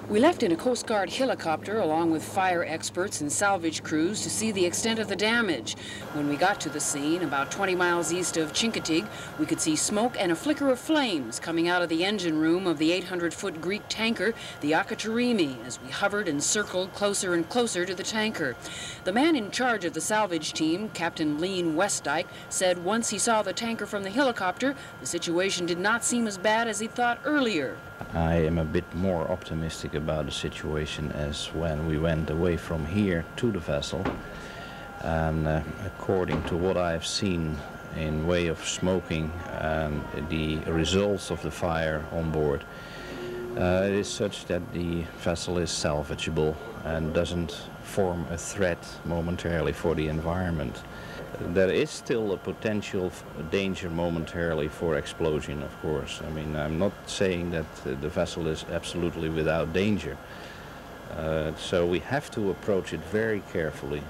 We left in a Coast Guard helicopter along with fire experts and salvage crews to see the extent of the damage. When we got to the scene, about 20 miles east of Chincoteague, we could see smoke and a flicker of flames coming out of the engine room of the 800-foot Greek tanker, the Akaterimi, as we hovered and circled closer and closer to the tanker. The man in charge of the salvage team, Captain Lean Westdyke, said once he saw the tanker from the helicopter, the situation did not seem as bad as he thought earlier. I am a bit more optimistic about the situation as when we went away from here to the vessel, and according to what I've seen in way of smoking and the results of the fire on board, it is such that the vessel is salvageable and doesn't form a threat momentarily for the environment. There is still a potential danger momentarily for explosion, of course. I mean, I'm not saying that the vessel is absolutely without danger. So we have to approach it very carefully.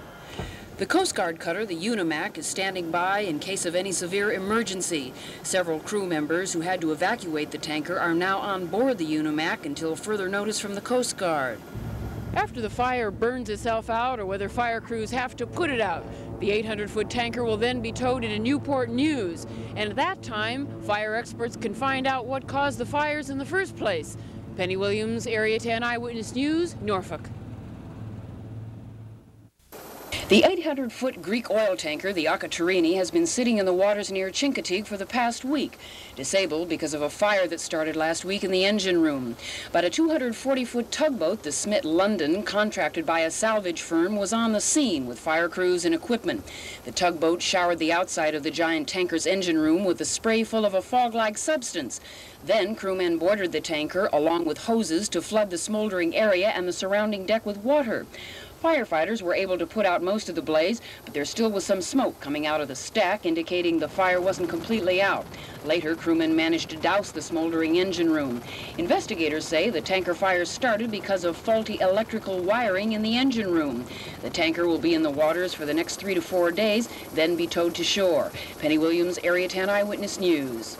The Coast Guard cutter, the Unimac, is standing by in case of any severe emergency. Several crew members who had to evacuate the tanker are now on board the Unimac until further notice from the Coast Guard. After the fire burns itself out, or whether fire crews have to put it out, the 800-foot tanker will then be towed into Newport News. And at that time, fire experts can find out what caused the fires in the first place. Penny Williams, Area 10 Eyewitness News, Norfolk. The 800-foot Greek oil tanker, the Akaterimi, has been sitting in the waters near Chincoteague for the past week, disabled because of a fire that started last week in the engine room. But a 240-foot tugboat, the Smith London, contracted by a salvage firm, was on the scene with fire crews and equipment. The tugboat showered the outside of the giant tanker's engine room with a spray full of a fog-like substance. Then crewmen boarded the tanker along with hoses to flood the smoldering area and the surrounding deck with water. Firefighters were able to put out most of the blaze, but there still was some smoke coming out of the stack, indicating the fire wasn't completely out. Later, crewmen managed to douse the smoldering engine room. Investigators say the tanker fire started because of faulty electrical wiring in the engine room. The tanker will be in the waters for the next 3 to 4 days, then be towed to shore. Penny Williams, Area 10 Eyewitness News.